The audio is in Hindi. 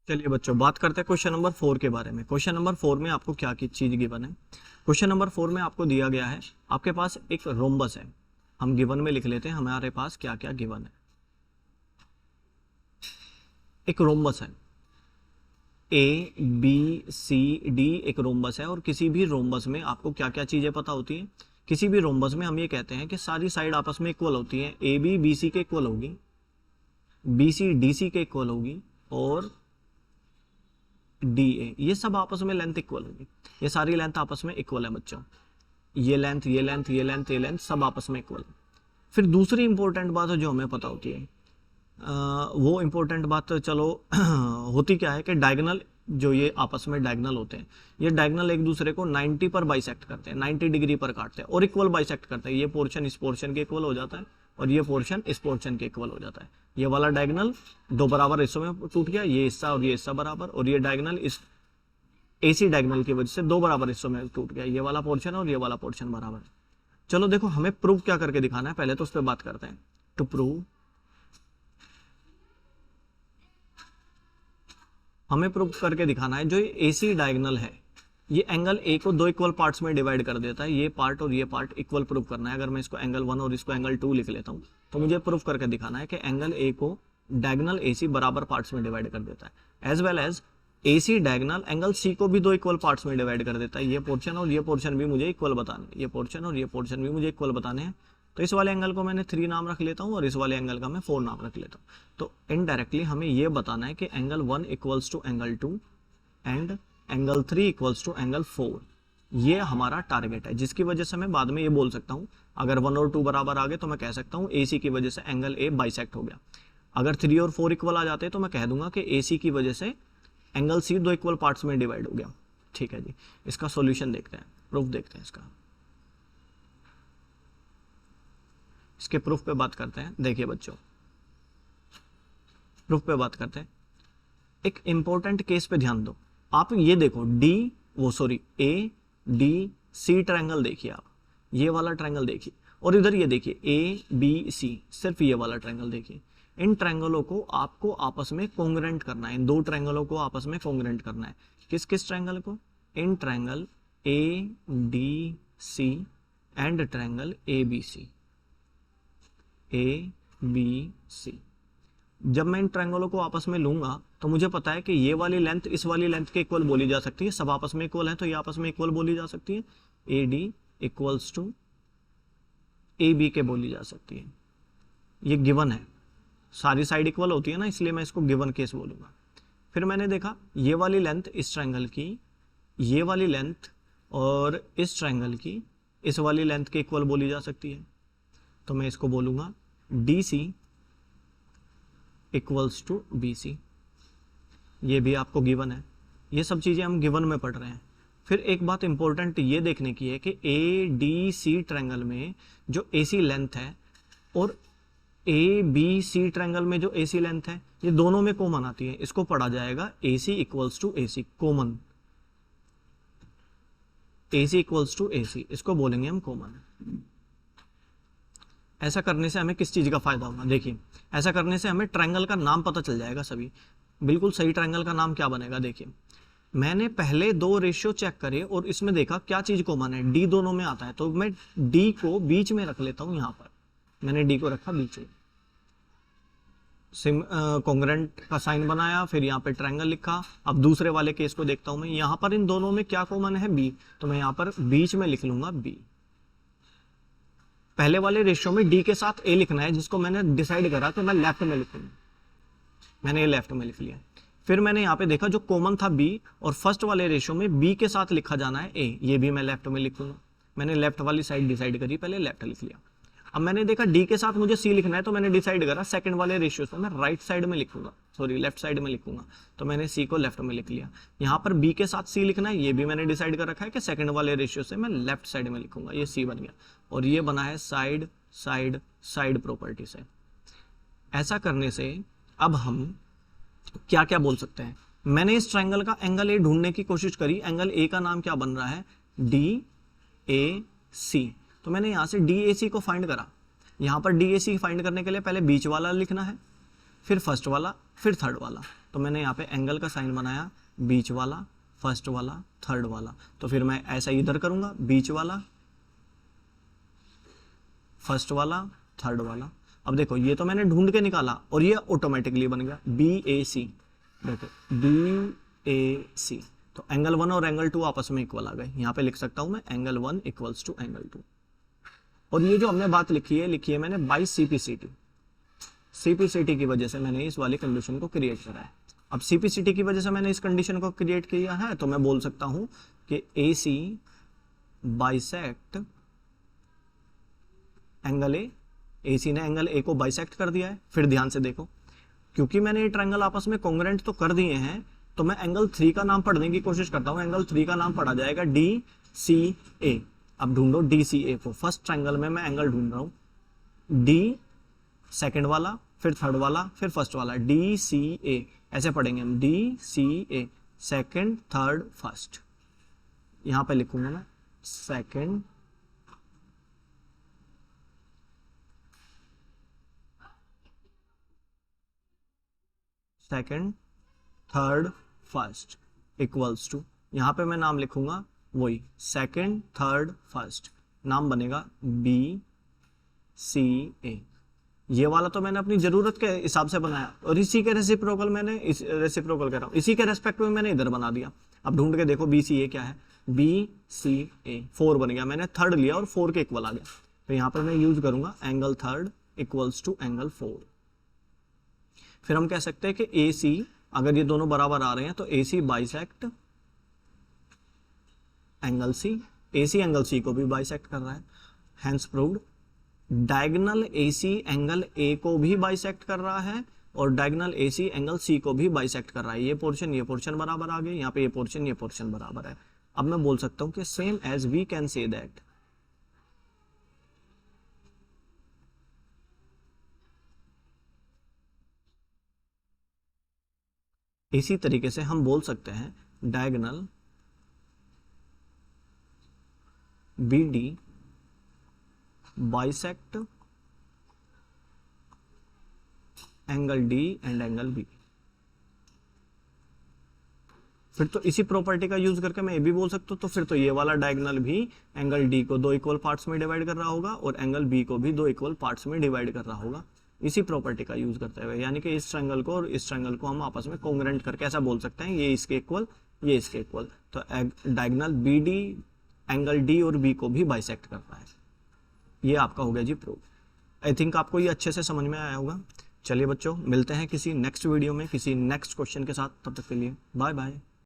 चलिए बच्चों, बात करते हैं क्वेश्चन नंबर 4 के बारे में। क्वेश्चन नंबर 4 में आपको क्या की चीज गिवन है? क्वेश्चन नंबर 4 में आपको दिया गया है, आपके पास एक रोम्बस है। हम गिवन में लिख लेते हैं हमारे पास क्या क्या गिवन है। एक रोम्बस है, ए बी सी डी एक रोम्बस है। और किसी भी रोम्बस में आपको क्या क्या चीजें पता होती हैं? किसी भी रोम्बस में हम ये कहते हैं कि सारी साइड आपस में इक्वल होती हैं। ए बी बी सी के इक्वल होगी, बी सी डी सी के इक्वल होगी, और डी ए, ये सब आपस में लेंथ इक्वल होगी। ये सारी लेंथ आपस में इक्वल है बच्चों। ये लेंथ, ये लेंथ, ये लेंथ, ये लेंथ सब आपस में इक्वल है। फिर दूसरी इंपॉर्टेंट बात है जो हमें पता होती है, वो इंपॉर्टेंट बात चलो होती क्या है कि डायगोनल, जो ये आपस में डायगोनल होते हैं, ये डायगोनल एक दूसरे को 90 पर बाइसेक्ट करते हैं, 90 डिग्री पर काटते हैं और इक्वल बाइसेक्ट करते हैं। ये पोर्शन इस पोर्शन के इक्वल हो जाता है और ये पोर्शन इस पोर्शन के इक्वल हो जाता है। ये वाला डायगोनल दो बराबर हिस्सों में टूट गया, ये हिस्सा और ये हिस्सा बराबर, और ये डायगोनल इस एसी डायगोनल की वजह से दो बराबर हिस्सों में टूट गया। ये वाला पोर्शन और ये वाला पोर्शन बराबर है। चलो देखो, हमें प्रूव क्या करके दिखाना है, पहले तो उस पर बात करते हैं। टू प्रूव, हमें प्रूव करके दिखाना है जो एसी डायगोनल है, ये एंगल ए को दो इक्वल पार्ट्स में डिवाइड कर देता है। ये पार्ट और ये पार्ट इक्वल प्रूव करना है। अगर मैं इसको एंगल 1 और इसको एंगल 2 लिख लेता हूँ, तो मुझे प्रूव करके दिखाना है कि एंगल ए को डायगोनल एसी बराबर पार्ट्स में डिवाइड कर देता है, as well as AC diagonal angle C को भी दो इक्वल पार्ट्स में डिवाइड कर देता है। ये पोर्शन और ये पोर्शन भी मुझे इक्वल बताने, ये पोर्शन और ये पोर्शन भी मुझे इक्वल बताने हैं। तो इस वाले एंगल को मैंने 3 नाम रख लेता हूँ और इस वाले एंगल का मैं 4 नाम रख लेता हूँ। तो इनडायरेक्टली हमें ये बताना है कि angle 1 equals to angle 2 and angle 3 equals to angle 4। ये हमारा टारगेट है, जिसकी वजह से मैं बाद में ये बोल सकता हूँ, अगर 1 और 2 बराबर आ गए तो मैं कह सकता हूँ एसी की वजह से एंगल ए बाइसेक्ट हो गया। अगर 3 और 4 इक्वल आ जाते तो मैं कह दूंगा कि एसी की वजह से एंगल सी दो इक्वल पार्ट्स में डिवाइड हो गया। ठीक है जी, इसका सॉल्यूशन देखते हैं, प्रूफ देखते हैं इसका। इसके प्रूफ पे बात करते हैं। देखिए बच्चों, प्रूफ पे बात करते हैं। एक इंपॉर्टेंट केस पे ध्यान दो। आप ये देखो, ए डी सी ट्रायंगल देखिए, आप ये वाला ट्रायंगल देखिए, और इधर ये देखिए ए बी सी, सिर्फ ये वाला ट्रायंगल देखिए। इन ट्रायंगलों को आपको आपस में कोंग्रेंट करना है, इन दो ट्रायंगलों को आपस में कोंग्रेंट करना है। किस किस ट्रायंगल को? In triangle A D C and triangle A B C, A B C. जब मैं इन ट्रायंगलों को आपस में लूंगा तो मुझे पता है कि ये वाली लेंथ इस वाली लेंथ के इक्वल बोली जा सकती है। सब आपस में इक्वल है तो ये आपस में इक्वल बोली जा सकती है। A D equals to A B के बोली जा सकती है। ये गिवन है, सारी साइड इक्वल होती है ना, इसलिए मैं इसको गिवन केस बोलूंगा। फिर मैंने देखा ये वाली लेंथ इस ट्रायंगल की, ये वाली लेंथ और इस ट्रायंगल की इस वाली लेंथ के इक्वल बोली जा सकती है। तो मैं इसको बोलूंगा D C equals to B C. ये भी आपको गिवन है। ये सब चीज़ें हम गिवन में पढ़ रहे हैं। फिर एक बात इंपॉर्टेंट ये देखने की है कि ए डी सी ट्रायंगल में जो एसी लेंथ है और ए बी सी ट्रायंगल में जो एसी लेंथ है, ये दोनों में कॉमन आती है। इसको पढ़ा जाएगा A C equals to A C, common. A C equals to A C, इसको बोलेंगे हम कॉमन। ऐसा करने से हमें किस चीज़ का फायदा होगा? देखिए, ऐसा करने से हमें ट्रायंगल का नाम पता चल जाएगा सभी। बिल्कुल सही ट्रायंगल का नाम क्या बनेगा? देखिए, मैंने पहले दो रेशियो चेक करे और इसमें देखा क्या चीज़ कॉमन है, डी दोनों में आता है, तो मैं डी को बीच में रख लेता हूँ। यहाँ पर मैंने डी को रखा बीच में, कॉन्ग्रेंट का साइन बनाया, फिर यहाँ पे ट्रायंगल लिखा। अब दूसरे वाले केस को देखता हूँ मैं, यहाँ पर इन दोनों में क्या कॉमन है? बी, तो मैं यहाँ पर बीच में लिख लूंगा बी। पहले वाले रेशियो में डी के साथ ए लिखना है, जिसको मैंने डिसाइड करा तो मैं लेफ्ट में लिखूंगा। मैंने ये लेफ्ट में लिख लिया। फिर मैंने यहाँ पे देखा जो कॉमन था बी, और फर्स्ट वाले रेशियो में बी के साथ लिखा जाना है ए, ये भी मैं लेफ्ट में लिखूंगा। मैंने लेफ्ट वाली साइड डिसाइड करी, पहले लेफ्ट लिख लिया। अब मैंने देखा डी के साथ मुझे सी लिखना है, तो मैंने डिसाइड करा सेकंड वाले रेशियो से मैं राइट साइड में लिखूंगा, सॉरी लेफ्ट साइड में लिखूंगा, तो मैंने सी को लेफ्ट में लिख लिया। यहाँ पर बी के साथ सी लिखना है, ये भी मैंने डिसाइड कर रखा है कि सेकंड वाले रेशियो से मैं लेफ्ट साइड में लिखूंगा, ये सी बन गया। और ये बना है साइड साइड साइड प्रॉपर्टी से। ऐसा करने से अब हम क्या क्या बोल सकते हैं? मैंने इस ट्रायंगल का एंगल ए ढूंढने की कोशिश करी। एंगल ए का नाम क्या बन रहा है? डी ए सी। तो मैंने यहाँ से डी ए सी को फाइंड करा। यहाँ पर डी ए सी फाइंड करने के लिए पहले बीच वाला लिखना है, फिर फर्स्ट वाला, फिर थर्ड वाला। तो मैंने यहाँ पे एंगल का साइन बनाया, बीच वाला, फर्स्ट वाला, थर्ड वाला। तो फिर मैं ऐसा इधर करूंगा, बीच वाला, फर्स्ट वाला, थर्ड वाला। अब देखो ये तो मैंने ढूंढ के निकाला और ये ऑटोमेटिकली बन गया BAC। देखो BAC, तो एंगल 1 और एंगल 2 आपस में इक्वल आ गए। यहाँ पे लिख सकता हूं मैं एंगल 1 इक्वल्स टू एंगल 2। और ये जो हमने बात लिखी है मैंने बाई CPCT। CPCT की वजह से मैंने इस वाली कंडीशन को क्रिएट करा है। अब CPCT की वजह से मैंने इस कंडीशन को क्रिएट किया है, तो मैं बोल सकता हूं कि AC bisect angle A। AC ने एंगल A को बाइसेक्ट कर दिया है। फिर ध्यान से देखो, क्योंकि मैंने ये ट्रायंगल आपस में कॉन्ग्रुएंट तो कर दिए हैं, तो मैं एंगल 3 का नाम पढ़ने की कोशिश करता हूं। एंगल 3 का नाम पढ़ा जाएगा DCA। अब ढूंढो DCA को। फर्स्ट ट्रायंगल में मैं एंगल ढूंढ रहा हूं, D सेकंड वाला, फिर थर्ड वाला, फिर फर्स्ट वाला, DCA ऐसे पढ़ेंगे हम, DCA सेकंड थर्ड फर्स्ट। यहां पे लिखूंगा मैं second third first equals to, यहां पे मैं नाम लिखूंगा वही सेकंड थर्ड फर्स्ट, नाम बनेगा BCA। ये वाला तो मैंने अपनी जरूरत के हिसाब से बनाया और इसी के रेसिप्रोकल रेसिप्रोकल कह रहा हूं, इसी के रेस्पेक्ट में मैंने इधर बना दिया। अब ढूंढ के देखो BCA क्या है, BCA 4 बन गया। मैंने थर्ड लिया और 4 के इक्वल आ गया, तो यहां पर मैं यूज करूंगा angle third equals to angle 4। फिर हम कह सकते हैं कि AC, अगर ये दोनों बराबर आ रहे हैं तो AC bisect angle C। AC angle C को भी बाइसेक्ट कर रहा है, hence proved. Diagonal AC angle A को भी बाइसेक्ट कर रहा है और डायगोनल AC एंगल C को भी बाइसेक्ट कर रहा है। ये पोर्शन बराबर आ गए, यहाँ पे ये पोर्शन बराबर है। अब मैं बोल सकता हूं कि same as we can say that इसी तरीके से हम बोल सकते हैं diagonal BD bisect angle D and angle B। फिर तो इसी प्रॉपर्टी का यूज करके मैं ये भी बोल सकता हूं, तो फिर तो ये वाला डायगोनल भी एंगल D को 2 इक्वल पार्ट्स में डिवाइड कर रहा होगा और एंगल B को भी 2 इक्वल पार्ट्स में डिवाइड कर रहा होगा, इसी प्रॉपर्टी का यूज करते हुए। यानी कि इस ट्रायंगल को और इस ट्रायंगल को हम आपस में कॉन्ग्रुएंट करके ऐसा बोल सकते हैं, ये इसके इक्वल, ये इसके इक्वल। तो डायगोनल BD एंगल D और B को भी बाइसेक्ट कर रहा है। ये आपका हो गया जी प्रूफ। आई थिंक आपको ये अच्छे से समझ में आया होगा। चलिए बच्चों, मिलते हैं किसी नेक्स्ट वीडियो में किसी नेक्स्ट क्वेश्चन के साथ। तब तक के लिए बाय बाय।